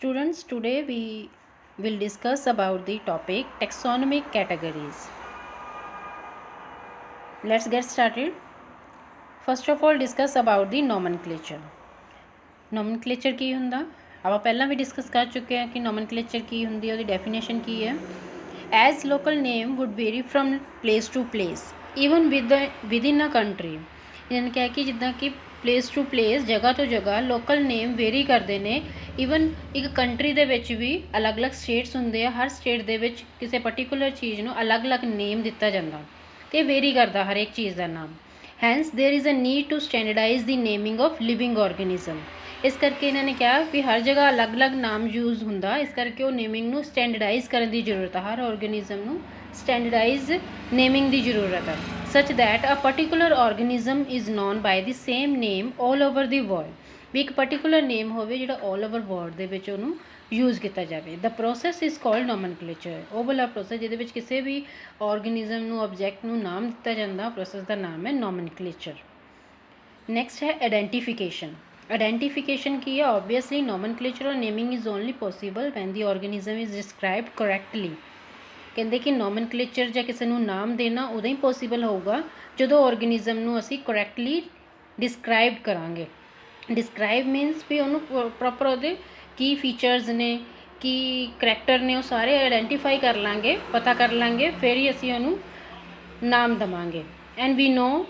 Students, today we will discuss about the topic taxonomic categories. Let's get started. First of all, discuss about the nomenclature. Nomenclature ਕੀ ਹੁੰਦਾ? ਆਪਾਂ ਪਹਿਲਾਂ ਵੀ discuss ਕਰ ਚੁੱਕੇ ਹਾਂ ਕਿ nomenclature ਕੀ ਹੁੰਦੀ ਹੈ, ਉਹਦੀ ਡੈਫੀਨੇਸ਼ਨ ਕੀ ਹੈ. As local name would vary from place to place, even within a country. ਯਾਨੀ ਕਿ ਹੈ ਕਿ ਜਿੱਦਾਂ ਕਿ ਪਲੇਸ ਟੂ ਪਲੇਸ, ਜਗ੍ਹਾ ਤੋਂ ਜਗ੍ਹਾ ਲੋਕਲ ਨੇਮ ਵੇਰੀ ਕਰਦੇ ਨੇ. ਈਵਨ ਇੱਕ ਕੰਟਰੀ ਦੇ ਵਿੱਚ ਵੀ ਅਲੱਗ-ਅਲੱਗ ਸਟੇਟਸ ਹੁੰਦੇ ਆ. ਹਰ ਸਟੇਟ ਦੇ ਵਿੱਚ ਕਿਸੇ ਪਰਟੀਕੂਲਰ ਚੀਜ਼ ਨੂੰ ਅਲੱਗ-ਅਲੱਗ ਨੇਮ ਦਿੱਤਾ ਜਾਂਦਾ ਅਤੇ ਵੇਰੀ ਕਰਦਾ ਹਰੇਕ ਚੀਜ਼ ਦਾ ਨਾਮ. Hence there is a need to standardise the naming of living organism. ਇਸ ਕਰਕੇ ਇਹਨਾਂ ਨੇ ਕਿਹਾ ਵੀ ਹਰ ਜਗ੍ਹਾ ਅਲੱਗ-ਅਲੱਗ ਨਾਮ ਯੂਜ਼ ਹੁੰਦਾ, ਇਸ ਕਰਕੇ ਉਹ ਨੇਮਿੰਗ ਨੂੰ ਸਟੈਂਡਰਡਾਈਜ਼ ਕਰਨ ਦੀ ਜ਼ਰੂਰਤ ਹੈ. ਹਰ ਔਰਗੈਨਿਜ਼ਮ ਨੂੰ ਸਟੈਂਡਰਡਾਈਜ਼ ਨੇਮਿੰਗ ਦੀ ਜ਼ਰੂਰਤ ਹੈ, such that a particular organism is known by the same name all over the world. ਵੀ ਇੱਕ ਪਰਟੀਕੂਲਰ ਨੇਮ ਹੋਵੇ ਜਿਹੜਾ all over world ਦੇ ਵਿੱਚ ਉਹਨੂੰ ਯੂਜ਼ ਕੀਤਾ ਜਾਵੇ. The process is called nomenclature. ਉਹ ਵਾਲਾ ਪ੍ਰੋਸੈਸ ਜਿਹਦੇ ਵਿੱਚ ਕਿਸੇ ਵੀ ਔਰਗੈਨਿਜ਼ਮ ਨੂੰ, ਆਬਜੈਕਟ ਨੂੰ ਨਾਮ ਦਿੱਤਾ ਜਾਂਦਾ, ਪ੍ਰੋਸੈਸ ਦਾ ਨਾਮ ਹੈ nomenclature. ਨੈਕਸਟ ਹੈ ਆਈਡੈਂਟੀਫਿਕੇਸ਼ਨ. ਆਈਡੈਂਟੀਫਿਕੇਸ਼ਨ ਕੀ ਹੈ? Obviously nomenclature or naming is only possible when the organism is described correctly. ਕਹਿੰਦੇ ਕਿ ਨੋਮਨਕਲੇਚਰ ਜਾਂ ਕਿਸੇ ਨੂੰ ਨਾਮ ਦੇਣਾ ਉਦੋਂ ਹੀ ਪੋਸੀਬਲ ਹੋਊਗਾ ਜਦੋਂ ਔਰਗੈਨਿਜ਼ਮ ਨੂੰ ਅਸੀਂ ਕਰੈਕਟਲੀ ਡਿਸਕ੍ਰਾਈਬ ਕਰਾਂਗੇ. ਡਿਸਕ੍ਰਾਈਬ ਮੀਨਸ ਵੀ ਉਹਨੂੰ ਪ੍ਰੋਪਰ ਉਹਦੇ ਕੀ ਫੀਚਰਸ ਨੇ, ਕੀ ਕਰੈਕਟਰ ਨੇ, ਉਹ ਸਾਰੇ ਆਈਡੈਂਟੀਫਾਈ ਕਰ ਲਾਂਗੇ, ਪਤਾ ਕਰ ਲਾਂਗੇ, ਫਿਰ ਹੀ ਅਸੀਂ ਉਹਨੂੰ ਨਾਮ ਦੇਵਾਂਗੇ. And we no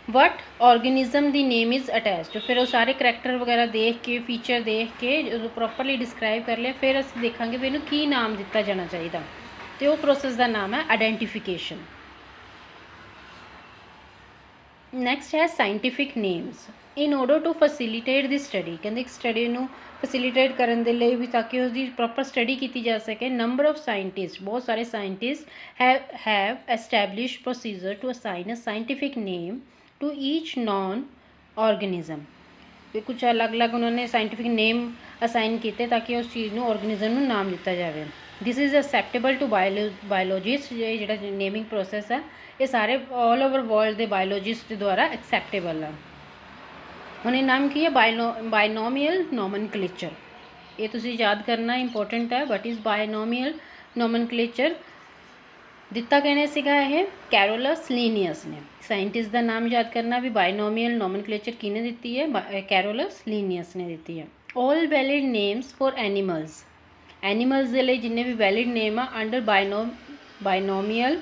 what ਔਰਗੈਨਿਜ਼ਮ the name is attached. ਫਿਰ ਉਹ ਸਾਰੇ ਕਰੈਕਟਰ ਵਗੈਰਾ ਦੇਖ ਕੇ, ਫੀਚਰ ਦੇਖ ਕੇ ਜਦੋਂ ਪ੍ਰੋਪਰਲੀ ਡਿਸਕ੍ਰਾਈਬ ਕਰ ਲਿਆ, ਫਿਰ ਅਸੀਂ ਦੇਖਾਂਗੇ ਵੀ ਇਹਨੂੰ ਕੀ ਨਾਮ ਦਿੱਤਾ ਜਾਣਾ ਚਾਹੀਦਾ, ਅਤੇ ਉਹ ਪ੍ਰੋਸੈਸ ਦਾ ਨਾਮ ਹੈ ਆਈਡੈਂਟੀਫਿਕੇਸ਼ਨ. ਨੈਕਸਟ ਹੈ scientific names. In order to facilitate the study, ਕਹਿੰਦੇ ਇੱਕ ਸਟੱਡੀ ਨੂੰ ਫੈਸਿਲੀਟੇਟ ਕਰਨ ਦੇ ਲਈ ਵੀ, ਤਾਂ ਕਿ ਉਸਦੀ ਪ੍ਰੋਪਰ ਸਟੱਡੀ ਕੀਤੀ ਜਾ ਸਕੇ, ਨੰਬਰ ਆਫ ਸਾਇੰਟਿਸਟ, ਬਹੁਤ ਸਾਰੇ scientist have establish procedure to assign a scientific name to each known organism. ਵੀ ਕੁਛ ਅਲੱਗ-ਅਲੱਗ ਉਹਨਾਂ ਨੇ ਸਾਇੰਟੀਫਿਕ ਨੇਮ ਅਸਾਈਨ ਕੀਤੇ ਤਾਂ ਕਿ ਉਸ ਚੀਜ਼ ਨੂੰ, ਔਰਗੈਨਿਜ਼ਮ ਨੂੰ ਨਾਮ ਦਿੱਤਾ ਜਾਵੇ. This is acceptable to biologist. ਜਿਹੜਾ ਨੇਮਿੰਗ ਪ੍ਰੋਸੈਸ ਹੈ ਇਹ ਸਾਰੇ ਆਲ ਓਵਰ ਵਰਲਡ ਦੇ ਬਾਇਓਲੋਜਿਸਟ ਦੁਆਰਾ ਐਕਸੈਪਟੇਬਲ ਆ. ਹੁਣ ਇਹ ਨਾਮ ਕੀ ਹੈ? ਬਾਇਨੋਮੀਅਲ ਨੋਮਨਕਲੇਚਰ. ਇਹ ਤੁਸੀਂ ਯਾਦ ਕਰਨਾ ਇੰਪੋਰਟੈਂਟ ਹੈ. What is binomial nomenclature? ਦਿੱਤਾ ਕਿਹਨੇ ਸੀਗਾ? ਇਹ ਕੈਰੋਲਸ ਲੀਨੀਅਸ ਨੇ. ਸਾਇੰਟਿਸਟ ਦਾ ਨਾਮ ਯਾਦ ਕਰਨਾ ਵੀ ਬਾਇਨੋਮੀਅਲ ਨੋਮਨਕਲੇਚਰ ਕਿਹਨੇ ਦਿੱਤੀ ਹੈ? ਕੈਰੋਲਸ ਲੀਨੀਅਸ ਨੇ ਦਿੱਤੀ ਹੈ. All valid names for animals. Animals ਦੇ ਲਈ ਜਿੰਨੇ ਵੀ ਵੈਲਿਡ ਨੇਮ ਆ under binomial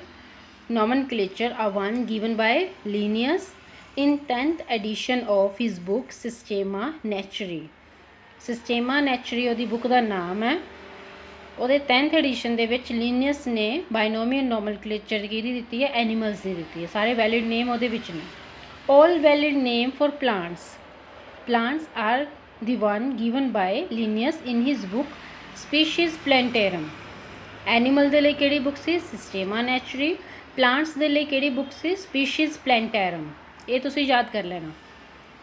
nomenclature are one given by Linnaeus in 10th edition of his book Systema Naturae. Systema Naturae ਉਹਦੀ ਬੁੱਕ ਦਾ ਨਾਮ ਹੈ. ਉਹਦੇ 10th ਐਡੀਸ਼ਨ ਦੇ ਵਿੱਚ ਲੀਨੀਅਸ ਨੇ ਬਾਇਨੋਮੀਅਲ ਨੋਮਨਕਲੇਚਰ ਕਿਹਦੀ ਦਿੱਤੀ ਹੈ? ਐਨੀਮਲਸ ਦੀ ਦਿੱਤੀ ਹੈ. ਸਾਰੇ ਵੈਲਿਡ ਨੇਮ ਉਹਦੇ ਵਿੱਚ ਨੇ. all valid name for plants are the one given by Linnaeus in his book Species Plantarum. Animal ਦੇ ਲਈ ਕਿਹੜੀ ਬੁੱਕ ਸੀ? ਸਿਸਟੇਮਾ ਨੈਚੁਰੀ. ਪਲਾਂਟਸ ਦੇ ਲਈ ਕਿਹੜੀ ਬੁੱਕ ਸੀ? ਸਪੀਸ਼ੀਜ਼ ਪਲੈਂਟੈਰਮ. ਇਹ ਤੁਸੀਂ ਯਾਦ ਕਰ ਲੈਣਾ,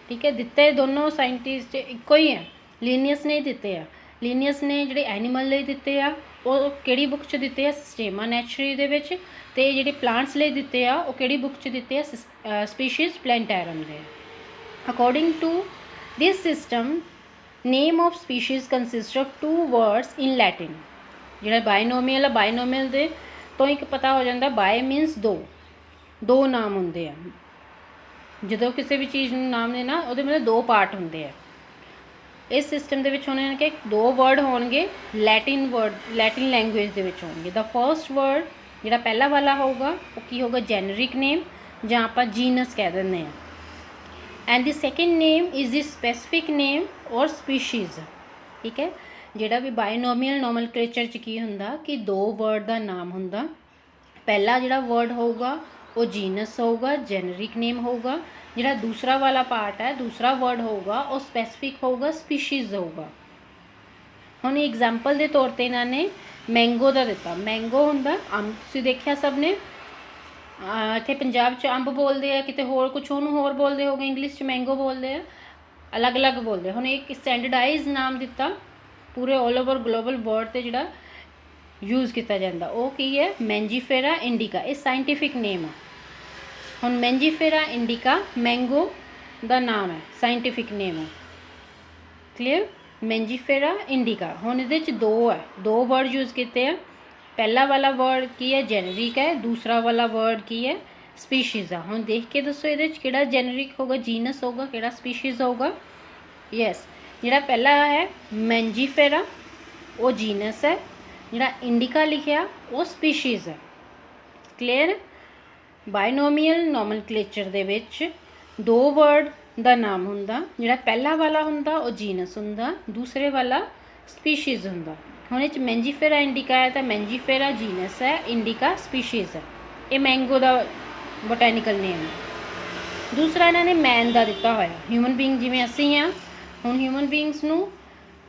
ਠੀਕ ਹੈ. ਦਿੱਤੇ ਦੋਨੋਂ ਸਾਇੰਟਿਸਟ ਇੱਕੋ ਹੀ ਹੈ, ਲੀਨੀਅਸ ਨੇ ਹੀ ਦਿੱਤੇ ਆ. ਲੀਨੀਅਸ ਨੇ ਜਿਹੜੇ ਐਨੀਮਲ ਲਈ ਦਿੱਤੇ ਆ ਉਹ ਕਿਹੜੀ ਬੁੱਕ 'ਚ ਦਿੱਤੇ ਆ? ਸਿਸਟੇਮਾ ਨੈਚੁਰੀ ਦੇ ਵਿੱਚ. ਅਤੇ ਜਿਹੜੇ ਪਲਾਂਟਸ ਲਈ ਦਿੱਤੇ ਆ ਉਹ ਕਿਹੜੀ ਬੁੱਕ 'ਚ ਦਿੱਤੇ ਆ? ਸਪੀਸ਼ੀਜ਼ ਪਲੈਂਟੈਰਮ ਦੇ. According to this system, name of species consist of 2 words in Latin. ਜਿਹੜਾ ਬਾਇਨੋਮੀਅਲ ਆ, ਬਾਇਨੋਮੀਅਲ ਦੇ ਤੋਂ ਇੱਕ ਪਤਾ ਹੋ ਜਾਂਦਾ, ਬਾਏ ਮੀਨਸ ਦੋ ਨਾਮ ਹੁੰਦੇ ਆ. ਜਦੋਂ ਕਿਸੇ ਵੀ ਚੀਜ਼ ਨੂੰ ਨਾਮ ਦੇਣਾ ਉਹਦੇ ਮਤਲਬ 2 ਪਾਰਟ ਹੁੰਦੇ ਆ. ਇਸ ਸਿਸਟਮ ਦੇ ਵਿੱਚ ਉਹਨਾਂ ਨੇ ਕਿ 2 ਵਰਡ ਹੋਣਗੇ, ਲੈਟਿਨ ਲੈਂਗੁਏਜ ਦੇ ਵਿੱਚ ਹੋਣਗੇ. ਦਾ ਫਰਸਟ ਵਰਡ ਜਿਹੜਾ ਪਹਿਲਾ ਵਾਲਾ ਹੋਊਗਾ ਉਹ ਕੀ ਹੋਊਗਾ? ਜੈਨਰਿਕ ਨੇਮ, ਜਾਂ ਆਪਾਂ ਜੀਨਸ ਕਹਿ ਦਿੰਦੇ ਹਾਂ. And the second name is the specific name or species. ਠੀਕ ਹੈ. ਜਿਹੜਾ ਵੀ ਬਾਇਨੋਮੀਅਲ ਨੋਮਨਕਲੇਚਰ 'ਚ ਕੀ ਹੁੰਦਾ ਕਿ 2 ਵਰਡ ਦਾ ਨਾਮ ਹੁੰਦਾ. ਪਹਿਲਾ ਜਿਹੜਾ ਵਰਡ ਹੋਊਗਾ ਉਹ ਜੀਨਸ ਹੋਊਗਾ, ਜੈਨਰਿਕ ਨੇਮ ਹੋਊਗਾ. ਜਿਹੜਾ ਦੂਸਰਾ ਵਾਲਾ ਪਾਰਟ ਹੈ, ਦੂਸਰਾ ਵਰਡ ਹੋਊਗਾ ਉਹ ਸਪੈਸੀਫਿਕ ਹੋਊਗਾ, ਸਪੀਸ਼ੀਜ਼ ਹੋਊਗਾ. ਹੁਣ ਐਗਜ਼ਾਮਪਲ ਦੇ ਤੌਰ 'ਤੇ ਇਹਨਾਂ ਨੇ ਮੈਂਗੋ ਦਾ ਦਿੱਤਾ. ਮੈਂਗੋ ਹੁੰਦਾ ਅੰਬ, ਤੁਸੀਂ ਦੇਖਿਆ ਸਭ ਨੇ. ਇੱਥੇ ਪੰਜਾਬ 'ਚ ਅੰਬ ਬੋਲਦੇ ਆ, ਕਿਤੇ ਹੋਰ ਕੁਛ ਉਹਨੂੰ ਹੋਰ ਬੋਲਦੇ ਹੋਗੇ, ਇੰਗਲਿਸ਼ 'ਚ ਮੈਂਗੋ ਬੋਲਦੇ ਆ, ਅਲੱਗ-ਅਲੱਗ ਬੋਲਦੇ. ਹੁਣ ਇੱਕ ਸਟੈਂਡਰਡਾਈਜ਼ ਨਾਮ ਦਿੱਤਾ ਪੂਰੇ ਆਲ ਓਵਰ ਗਲੋਬਲ ਵਰਲਡ 'ਤੇ ਜਿਹੜਾ ਯੂਜ਼ ਕੀਤਾ ਜਾਂਦਾ ਉਹ ਕੀ ਹੈ? ਮੈਂਜੀਫੇਰਾ ਇੰਡੀਕਾ. ਇਹ ਸਾਇੰਟੀਫਿਕ ਨੇਮ ਆ. ਹੁਣ ਮੈਂਜੀਫੇਰਾ ਇੰਡੀਕਾ ਮੈਂਗੋ ਦਾ ਨਾਮ ਹੈ, ਸਾਇੰਟੀਫਿਕ ਨੇਮ ਹੈ. ਕਲੀਅਰ? ਮੈਂਜੀਫੇਰਾ ਇੰਡੀਕਾ। ਹੁਣ ਇਹਦੇ 'ਚ ਦੋ ਹੈ, ਦੋ ਵਰਡ ਯੂਜ਼ ਕੀਤੇ ਆ। ਪਹਿਲਾ ਵਾਲਾ ਵਰਡ ਕੀ ਹੈ, ਜੈਨਰਿਕ ਹੈ। ਦੂਸਰਾ ਵਾਲਾ ਵਰਡ ਕੀ ਹੈ, ਸਪੀਸ਼ੀਜ਼ ਆ। ਹੁਣ ਦੇਖ ਕੇ ਦੱਸੋ ਇਹਦੇ 'ਚ ਕਿਹੜਾ ਜੈਨਰਿਕ ਹੋਊਗਾ, ਜੀਨਸ ਹੋਊਗਾ, ਕਿਹੜਾ ਸਪੀਸ਼ੀਜ਼ ਹੋਊਗਾ। ਯੈਸ, ਜਿਹੜਾ ਪਹਿਲਾ ਹੈ ਮੈਂਜੀਫੇਰਾ ਉਹ ਜੀਨਸ ਹੈ, ਜਿਹੜਾ ਇੰਡੀਕਾ ਲਿਖਿਆ ਉਹ ਸਪੀਸ਼ੀਜ਼ ਹੈ। ਕਲੀਅਰ। ਬਾਇਨੋਮੀਅਲ ਨੋਮਨਕਲੇਚਰ ਦੇ ਵਿੱਚ ਦੋ ਵਰਡ ਦਾ ਨਾਮ ਹੁੰਦਾ, ਜਿਹੜਾ ਪਹਿਲਾ ਵਾਲਾ ਹੁੰਦਾ ਉਹ ਜੀਨਸ ਹੁੰਦਾ, ਦੂਸਰੇ ਵਾਲਾ ਸਪੀਸ਼ੀਜ਼ ਹੁੰਦਾ। ਹੁਣ ਇਹ 'ਚ ਮੈਂਜੀਫੇਰਾ ਇੰਡੀਕਾ ਹੈ ਤਾਂ ਮੈਂਜੀਫੇਰਾ ਜੀਨਸ ਹੈ, ਇੰਡੀਕਾ ਸਪੀਸ਼ੀਜ਼ ਹੈ। ਇਹ ਮੈਂਗੋ ਦਾ ਬੋਟੈਨੀਕਲ ਨੇਮ ਹੈ। ਦੂਸਰਾ ਇਹਨਾਂ ਨੇ ਮੈਨ ਦਾ ਦਿੱਤਾ ਹੋਇਆ, ਹਿਊਮਨ ਬੀਇੰਗ ਜਿਵੇਂ ਅਸੀਂ ਹਾਂ। ਹੁਣ ਹਿਊਮਨ ਬੀਇੰਗਸ ਨੂੰ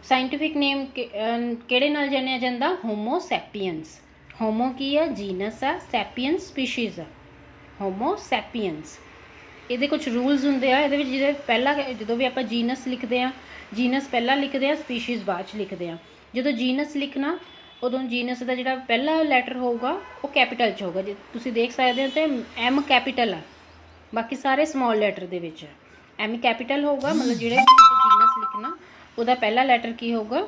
ਸਾਇੰਟੀਫਿਕ ਨੇਮ ਕਿਹੜੇ ਨਾਲ ਜਾਣਿਆ ਜਾਂਦਾ, ਹੋਮੋ ਸੈਪੀਅਨਸ। ਹੋਮੋ ਕੀ ਆ, ਜੀਨਸ ਆ, ਸੈਪੀਅਨਸ ਸਪੀਸ਼ੀਜ਼ ਆ, ਹੋਮੋ ਸੈਪੀਅਨਸ। ਇਹਦੇ ਕੁਝ ਰੂਲਸ ਹੁੰਦੇ ਆ ਇਹਦੇ ਵਿੱਚ, ਜਿਹਦੇ ਪਹਿਲਾਂ ਜਦੋਂ ਵੀ ਆਪਾਂ ਜੀਨਸ ਲਿਖਦੇ ਆ, ਜੀਨਸ ਪਹਿਲਾਂ ਲਿਖਦੇ ਆ, ਸਪੀਸ਼ੀਜ਼ ਬਾਅਦ 'ਚ ਲਿਖਦੇ ਆ। ਜਦੋਂ ਜੀਨਸ ਲਿਖਣਾ ਉਦੋਂ ਜੀਨਸ ਦਾ ਜਿਹੜਾ ਪਹਿਲਾ ਲੈਟਰ ਹੋਊਗਾ ਉਹ ਕੈਪੀਟਲ 'ਚ ਹੋਊਗਾ। ਜੇ ਤੁਸੀਂ ਦੇਖ ਸਕਦੇ ਹੋ ਤਾਂ ਐਮ ਕੈਪੀਟਲ ਆ, ਬਾਕੀ ਸਾਰੇ ਸਮਾਲ ਲੈਟਰ ਦੇ ਵਿੱਚ ਐਮ ਕੈਪੀਟਲ ਹੋਊਗਾ। ਮਤਲਬ ਜਿਹੜੇ ਜੀਨਸ ਲਿਖਣਾ ਉਹਦਾ ਪਹਿਲਾ ਲੈਟਰ ਕੀ ਹੋਊਗਾ,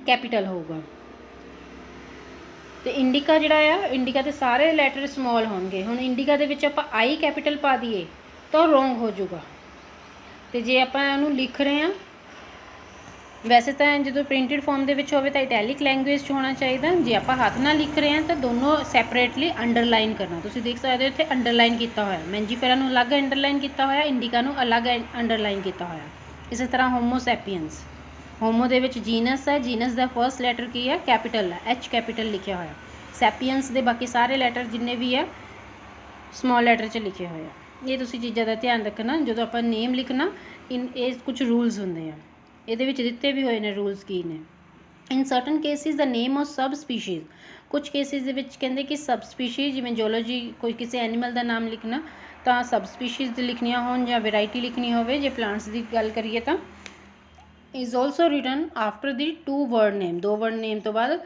ਕੈਪੀਟਲ ਹੋਊਗਾ। ਤੇ ਇੰਡੀਕਾ ਜਿਹੜਾ ਆ, ਇੰਡੀਕਾ ਦੇ ਸਾਰੇ ਲੈਟਰ ਸਮਾਲ ਹੋਣਗੇ। ਹੁਣ ਇੰਡੀਕਾ ਦੇ ਵਿੱਚ ਆਪਾਂ ਆਈ ਕੈਪੀਟਲ ਪਾ ਦਈਏ ਤਾਂ ਉਹ ਰੋਂਗ ਹੋ ਜਾਊਗਾ। ਤੇ ਜੇ ਆਪਾਂ ਇਹਨੂੰ ਲਿਖ ਰਹੇ ਹਾਂ, ਵੈਸੇ ਤਾਂ ਜਦੋਂ ਪ੍ਰਿੰਟਡ ਫਾਰਮ ਦੇ ਵਿੱਚ ਹੋਵੇ ਤਾਂ ਇਟੈਲਿਕ ਲੈਂਗੁਏਜ 'ਚ ਹੋਣਾ ਚਾਹੀਦਾ। ਜੇ ਆਪਾਂ ਹੱਥ ਨਾਲ ਲਿਖ ਰਹੇ ਹਾਂ ਤਾਂ ਦੋਨੋਂ ਸੈਪਰੇਟਲੀ ਅੰਡਰਲਾਈਨ ਕਰਨਾ। ਤੁਸੀਂ ਦੇਖ ਸਕਦੇ ਹੋ ਇੱਥੇ ਅੰਡਰਲਾਈਨ ਕੀਤਾ ਹੋਇਆ, ਮੈਂਜੀਫੇਰਾ ਨੂੰ ਅਲੱਗ ਅੰਡਰਲਾਈਨ ਕੀਤਾ ਹੋਇਆ, ਇੰਡੀਕਾ ਨੂੰ ਅਲੱਗ ਅੰਡਰਲਾਈਨ ਕੀਤਾ ਹੋਇਆ। ਇਸੇ ਤਰ੍ਹਾਂ ਹੋਮੋ ਸੈਪੀਅਨਸ, ਹੋਮੋ ਦੇ ਵਿੱਚ ਜੀਨਸ ਹੈ, ਜੀਨਸ ਦਾ ਫਰਸਟ ਲੈਟਰ ਕੀ ਹੈ, ਕੈਪੀਟਲ ਹੈ, ਐਚ ਕੈਪੀਟਲ ਲਿਖਿਆ ਹੋਇਆ। ਸੈਪੀਅਨਸ ਦੇ ਬਾਕੀ ਸਾਰੇ ਲੈਟਰ ਜਿੰਨੇ ਵੀ ਹੈ ਸਮਾਲ ਲੈਟਰ 'ਚ ਲਿਖੇ ਹੋਏ ਆ। ਇਹ ਤੁਸੀਂ ਚੀਜ਼ਾਂ ਦਾ ਧਿਆਨ ਰੱਖਣਾ ਜਦੋਂ ਆਪਾਂ ਨੇਮ ਲਿਖਣਾ। ਇਹ ਕੁਝ ਰੂਲਸ ਹੁੰਦੇ ਆ, ਇਹਦੇ ਵਿੱਚ ਦਿੱਤੇ ਵੀ ਹੋਏ ਨੇ ਰੂਲਸ ਕੀ ਨੇ। ਇਨ ਸਰਟਨ ਕੇਸਿਸ ਦਾ ਨੇਮ ਆਫ ਸਬ ਸਪੀਸ਼ੀਜ਼, ਕੁਝ ਕੇਸਿਸ ਦੇ ਵਿੱਚ ਕਹਿੰਦੇ ਕਿ ਸਬ ਸਪੀਸ਼ੀਜ਼, ਜਿਵੇਂ ਜੂਲੋਜੀ ਕੋਈ ਕਿਸੇ ਐਨੀਮਲ ਦਾ ਨਾਮ ਲਿਖਣਾ ਤਾਂ ਸਬ ਸਪੀਸ਼ੀਜ਼ ਲਿਖਣੀਆਂ ਹੋਣ ਜਾਂ ਵੈਰਾਈਟੀ ਲਿਖਣੀ ਹੋਵੇ। ਜੇ ਪਲਾਂਟਸ ਦੀ ਗੱਲ ਕਰੀਏ ਤਾਂ is also written after the two word name, ਦੋ ਵਰਡ ਨੇਮ ਤੋਂ ਬਾਅਦ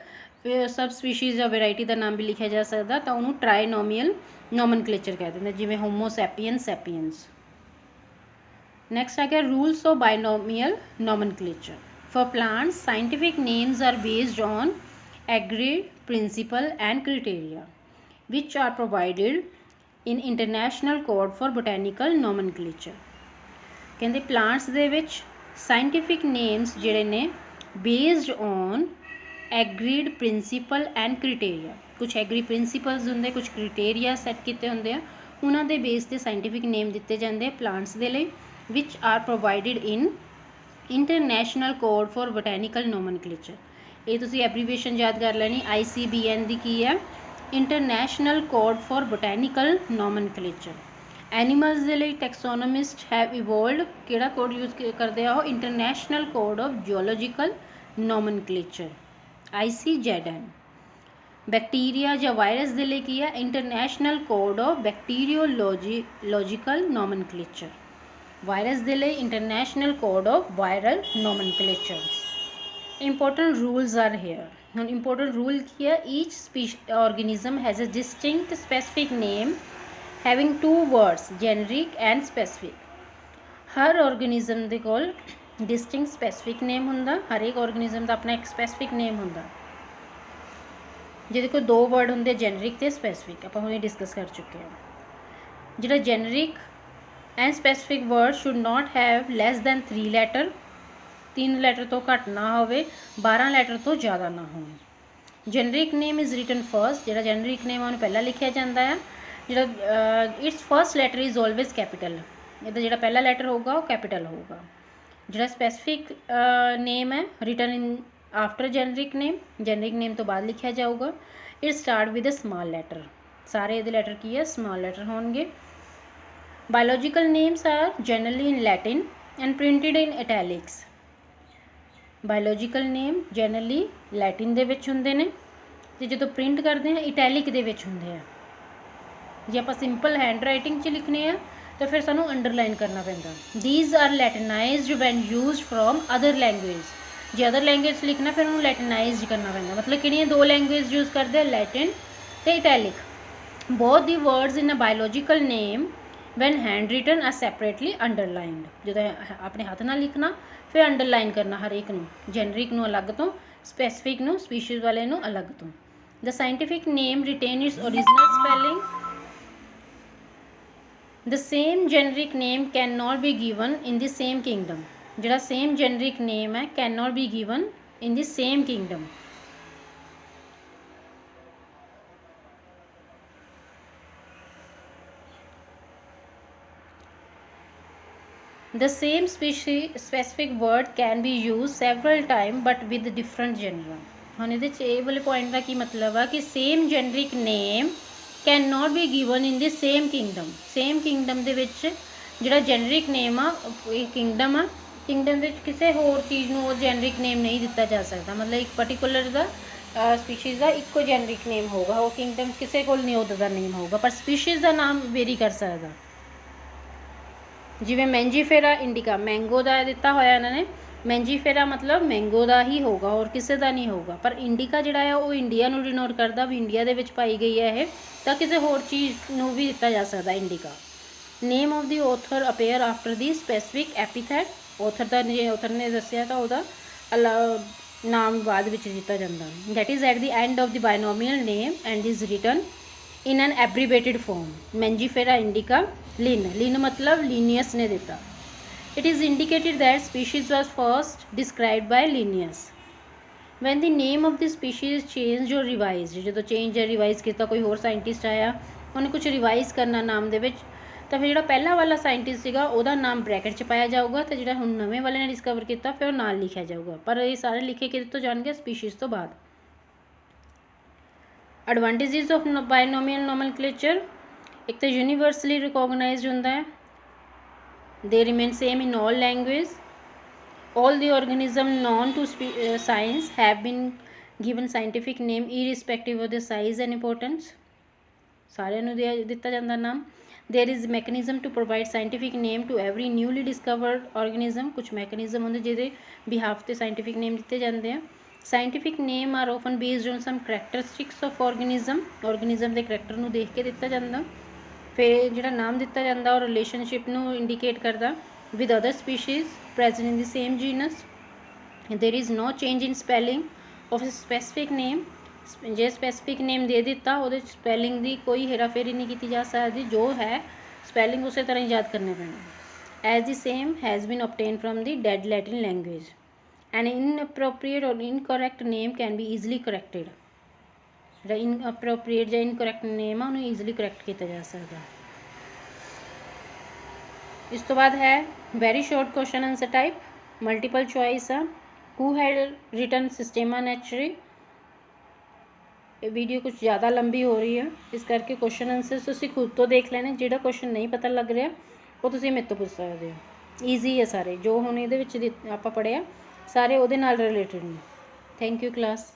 ਫਿਰ ਸਬ ਸਪੀਸ਼ੀਜ਼ ਜਾਂ ਵੈਰਾਈਟੀ ਦਾ ਨਾਮ ਵੀ ਲਿਖਿਆ ਜਾ ਸਕਦਾ, ਤਾਂ ਉਹਨੂੰ ਟ੍ਰਾਈਨੋਮੀਅਲ ਨੋਮਨਕਲੇਚਰ ਕਹਿ ਦਿੰਦੇ, ਜਿਵੇਂ ਹੋਮੋ ਸੈਪੀਅਨ, ਸੈਪੀਅਨਸ। ਨੈਕਸਟ ਆ ਗਿਆ rules of binomial nomenclature. For plants scientific names are based on agreed principle and criteria which are provided in international code for botanical nomenclature। ਕਹਿੰਦੇ ਪਲਾਂਟਸ ਦੇ ਵਿੱਚ ਸਾਇੰਟੀਫਿਕ ਨੇਮਸ ਜਿਹੜੇ ਨੇ based on agreed principal and criteria, ਕੁਛ agri principals ਹੁੰਦੇ, ਕੁਛ criteria set ਕੀਤੇ ਹੁੰਦੇ ਆ, ਉਹਨਾਂ ਦੇ ਬੇਸ 'ਤੇ ਸਾਇੰਟੀਫਿਕ ਨੇਮ ਦਿੱਤੇ ਜਾਂਦੇ ਆ ਪਲਾਂਟਸ ਦੇ ਲਈ, which are provided in international code for botanical nomenclature. ਇਹ ਤੁਸੀਂ ਐਬਰੀਵੇਸ਼ਨ ਯਾਦ ਕਰ ਲੈਣੀ, ICBN ਦੀ ਕੀ ਹੈ, international code for botanical nomenclature. Animals ਦੇ ਲਈ ਟੈਕਸੋਨੋਮਿਸਟ ਹੈਵ ਇਵੋਲਵਡ ਕਿਹੜਾ ਕੋਡ ਯੂਜ਼ ਕਰਦੇ ਆ, ਉਹ international code of geological nomenclature, ICZN। Bacteria ਜਾਂ ਵਾਇਰਸ ਦੇ ਲਈ ਕੀ ਹੈ, international code of bacteriological nomenclature. Virus ਦੇ ਲਈ international code of viral nomenclature. Important rules are here. ਹੁਣ ਇੰਪੋਰਟੈਂਟ ਰੂਲ ਕੀ ਹੈ, each organism has a distinct specific name having two words, generic and specific। ਹਰ ਆਰਗੇਨਿਜ਼ਮ ਦੇ ਕੋਲ distinct specific ਨੇਮ ਹੁੰਦਾ, ਹਰ ਇੱਕ ਆਰਗੇਨਿਜ਼ਮ ਦਾ ਆਪਣਾ ਇੱਕ ਸਪੈਸੀਫਿਕ ਨੇਮ ਹੁੰਦਾ, ਜਿਹਦੇ ਕੋਲ ਦੋ ਵਰਡ ਹੁੰਦੇ, ਜੈਨਰਿਕ ਤੇ ਸਪੈਸੀਫਿਕ। ਆਪਾਂ ਹੁਣੇ ਡਿਸਕਸ ਕਰ ਚੁੱਕੇ ਹਾਂ। ਜਿਹੜਾ generic and specific word should not have less than 3 letter, 3 letter ਤੋਂ ਘੱਟ ਨਾ ਹੋਵੇ, 12 ਲੈਟਰ ਤੋਂ ਜ਼ਿਆਦਾ ਨਾ ਹੋਣ। Generic name is written first, ਜਿਹੜਾ ਜੈਨਰਿਕ ਨੇਮ ਉਹਨੂੰ ਪਹਿਲਾਂ ਲਿਖਿਆ ਜਾਂਦਾ ਆ, ਜਿਹੜਾ it's first letter is always capital, ਇਹਦਾ ਜਿਹੜਾ ਪਹਿਲਾ ਲੈਟਰ ਹੋਊਗਾ ਉਹ ਕੈਪੀਟਲ ਹੋਊਗਾ। ਜਿਹੜਾ ਸਪੈਸੀਫਿਕ ਨੇਮ ਹੈ written in after generic name, generic name ਤੋਂ ਬਾਅਦ ਲਿਖਿਆ ਜਾਊਗਾ। It start with a small letter, ਸਾਰੇ ਇਹਦੇ ਲੈਟਰ ਕੀ ਹੈ, ਸਮਾਲ ਲੈਟਰ ਹੋਣਗੇ। Biological names are generally in Latin and printed in italics. Biological name generally Latin ਦੇ ਵਿੱਚ ਹੁੰਦੇ ਨੇ ਅਤੇ ਜਦੋਂ ਪ੍ਰਿੰਟ ਕਰਦੇ ਹਾਂ ਇਟੈਲਿਕ ਦੇ ਵਿੱਚ ਹੁੰਦੇ ਆ। ਜੇ ਆਪਾਂ ਸਿੰਪਲ ਹੈਂਡ ਰਾਈਟਿੰਗ 'ਚ ਲਿਖਣੇ ਆ ਤਾਂ ਫਿਰ ਸਾਨੂੰ ਅੰਡਰਲਾਈਨ ਕਰਨਾ ਪੈਂਦਾ। These are latinised when used from other language. ਜੇ ਅਦਰ ਲੈਂਗੁਏਜ ਲਿਖਣਾ ਫਿਰ ਉਹਨੂੰ ਲੈਟਿਨਾਈਜ਼ਡ ਕਰਨਾ ਪੈਂਦਾ। ਮਤਲਬ ਕਿਹੜੀਆਂ ਦੋ ਲੈਂਗੁਏਜ ਯੂਜ਼ ਕਰਦੇ ਆ, ਲੈਟਿਨ ਅਤੇ italic. Both the words in a biological name when handwritten are separately underlined, ਜਦੋਂ ਆਪਣੇ ਹੱਥ ਨਾਲ ਲਿਖਣਾ ਫਿਰ ਅੰਡਰਲਾਈਨ ਕਰਨਾ ਹਰੇਕ ਨੂੰ, ਜੈਨਰਿਕ ਨੂੰ ਅਲੱਗ ਤੋਂ, ਸਪੈਸੀਫਿਕ ਨੂੰ ਸਪੀਸ਼ੀਜ਼ ਵਾਲੇ ਨੂੰ ਅਲੱਗ ਤੋਂ। The scientific name retain its original spelling. The same generic name cannot be given in the same kingdom, ਜਿਹੜਾ same generic name ਹੈ cannot be given in the same kingdom। The same species specific word can be used several times but with different genera। ਹੁਣ ਇਹਦੇ 'ਚ ਇਹ ਵਾਲੇ point ਦਾ ਕੀ ਮਤਲਬ ਆ ਕਿ same generic name can not be given in the same kingdom. Same kingdom ਦੇ ਵਿੱਚ ਜਿਹੜਾ ਜੈਨਰਿਕ ਨੇਮ ਆ, ਇਹ ਕਿੰਗਡਮ ਆ, ਕਿੰਗਡਮ ਦੇ ਵਿੱਚ ਕਿਸੇ ਹੋਰ ਚੀਜ਼ ਨੂੰ ਉਹ ਜੈਨਰਿਕ ਨੇਮ ਨਹੀਂ ਦਿੱਤਾ ਜਾ ਸਕਦਾ। ਮਤਲਬ ਇੱਕ ਪਰਟੀਕੂਲਰ ਦਾ ਸਪੀਸ਼ੀਜ਼ ਦਾ ਇੱਕੋ ਜੈਨਰਿਕ ਨੇਮ ਹੋਊਗਾ, ਉਹ ਕਿੰਗਡਮ ਕਿਸੇ ਕੋਲ ਨਹੀਂ ਉਹਦਾ ਦਾ ਨੇਮ ਹੋਊਗਾ, ਪਰ ਸਪੀਸ਼ੀਜ਼ ਦਾ ਨਾਮ ਵੇਰੀ ਕਰ ਸਕਦਾ। ਜਿਵੇਂ ਮੈਂਜੀਫੇਰਾ ਇੰਡੀਕਾ, ਮੈਂਗੋ ਦਾ ਦਿੱਤਾ ਹੋਇਆ ਇਹਨਾਂ ਨੇ, ਮੈਂਜੀਫੇਰਾ ਮਤਲਬ ਮੈਂਗੋ ਦਾ ਹੀ ਹੋਊਗਾ, ਹੋਰ ਕਿਸੇ ਦਾ ਨਹੀਂ ਹੋਊਗਾ। ਪਰ ਇੰਡੀਕਾ ਜਿਹੜਾ ਆ ਉਹ ਇੰਡੀਆ ਨੂੰ ਡਿਨੋਟ ਕਰਦਾ ਵੀ ਇੰਡੀਆ ਦੇ ਵਿੱਚ ਪਾਈ ਗਈ ਹੈ ਇਹ, ਤਾਂ ਕਿਸੇ ਹੋਰ ਚੀਜ਼ ਨੂੰ ਵੀ ਦਿੱਤਾ ਜਾ ਸਕਦਾ indica. Name of the author appear after the specific epithet, author ਦਾ ਜੇ ਆਥਰ ਨੇ ਦੱਸਿਆ ਤਾਂ ਉਹਦਾ ਨਾਮ ਬਾਅਦ ਵਿੱਚ ਦਿੱਤਾ ਜਾਂਦਾ। That is at the end of the binomial name and is written in an abbreviated form। Mangifera indica Linn, Linn मतलब Linnaeus ने ਦਿੱਤਾ। It is indicated that species was first described by Linnaeus। When the name of the species is changed or revised, ਜਦੋਂ change ਜਾਂ revise ਕੀਤਾ, ਕੋਈ ਹੋਰ scientist ਆਇਆ ਉਹਨੇ ਕੁਝ ਰਿਵਾਈਜ਼ ਕਰਨਾ ਨਾਮ ਦੇ ਵਿੱਚ, ਤਾਂ ਫਿਰ ਜਿਹੜਾ ਪਹਿਲਾ ਵਾਲਾ ਸਾਇੰਟਿਸਟ ਸੀਗਾ ਉਹਦਾ ਨਾਮ ਬ੍ਰੈਕਟ 'ਚ ਪਾਇਆ ਜਾਊਗਾ, ਅਤੇ ਜਿਹੜਾ ਹੁਣ ਨਵੇਂ ਵਾਲੇ ਨੇ ਡਿਸਕਵਰ ਕੀਤਾ ਫਿਰ ਉਹ ਨਾਲ ਲਿਖਿਆ ਜਾਊਗਾ। ਪਰ ਇਹ ਸਾਰੇ ਲਿਖੇ ਕਿਹਦੇ ਤੋਂ ਜਾਣਗੇ? ਸਪੀਸ਼ੀਜ਼ ਤੋਂ ਬਾਅਦ। ਐਡਵਾਂਟੇਜਿਸ ਆਫ ਬਾਇਨੋਮੀਅਲ ਨੋਮਨਕਲੇਚਰ, ਇੱਕ ਤਾਂ ਯੂਨੀਵਰਸਲੀ ਰਿਕੋਗਨਾਈਜ਼ਡ ਹੁੰਦਾ ਹੈ, ਦੇ remain same in all language, all the organism known to science have been given scientific name irrespective of the size and importance। ਸਾਰਿਆਂ ਨੂੰ ਦਿੱਤਾ ਜਾਂਦਾ ਨਾਮ। there is mechanism to provide scientific name to every newly discovered organism। ਕੁਛ mechanism ਹੁੰਦੇ ਜਿਹਦੇ behalf 'ਤੇ scientific name ਦਿੱਤੇ ਜਾਂਦੇ ਆ। Scientific name are often based on some characteristics of organism ਦੇ ਕਰੈਕਟਰ ਨੂੰ ਦੇਖ ਕੇ ਦਿੱਤਾ ਜਾਂਦਾ। ਫਿਰ ਜਿਹੜਾ ਨਾਮ ਦਿੱਤਾ ਜਾਂਦਾ ਉਹ ਰਿਲੇਸ਼ਨਸ਼ਿਪ ਨੂੰ ਇੰਡੀਕੇਟ ਕਰਦਾ with other species present in the same genus। there is no change in spelling of a specific name। ਜੇ ਸਪੈਸੀਫਿਕ ਨੇਮ ਦੇ ਦਿੱਤਾ ਉਹਦੇ ਸਪੈਲਿੰਗ ਦੀ ਕੋਈ ਹੇਰਾਫੇਰੀ ਨਹੀਂ ਕੀਤੀ ਜਾ ਸਕਦੀ, ਜੋ ਹੈ ਸਪੈਲਿੰਗ ਉਸੇ ਤਰ੍ਹਾਂ ਹੀ ਯਾਦ ਕਰਨੇ ਪੈਣੇ। as the same has been obtained from the dead Latin language। an inappropriate or incorrect name can be easily corrected। ਜਿਹੜਾ inappropriate ਜਾਂ incorrect name ਆ ਉਹਨੂੰ easily correct ਕੀਤਾ ਜਾ ਸਕਦਾ। ਇਸ ਤੋਂ ਬਾਅਦ ਹੈ very short question answer type, multiple choice ਆ। Who had written systema naturae. ਇਹ ਵੀਡੀਓ ਕੁਝ ਜ਼ਿਆਦਾ ਲੰਬੀ ਹੋ ਰਹੀ ਹੈ, ਇਸ ਕਰਕੇ ਕੁਐਸਚਨ ਆਨਸਰ ਤੁਸੀਂ ਖੁਦ ਤੋਂ ਦੇਖ ਲੈਣੇ। ਜਿਹੜਾ ਕੁਐਸਚਨ ਨਹੀਂ ਪਤਾ ਲੱਗ ਰਿਹਾ ਉਹ ਤੁਸੀਂ ਮੇਰੇ ਤੋਂ ਪੁੱਛ ਸਕਦੇ ਹੋ। ਈਜ਼ੀ ਹੈ ਸਾਰੇ, ਜੋ ਹੁਣ ਇਹਦੇ ਵਿੱਚ ਆਪਾਂ ਪੜ੍ਹਿਆ ਸਾਰੇ ਉਹਦੇ ਨਾਲ ਰਿਲੇਟਡ ਨੇ। Thank you class.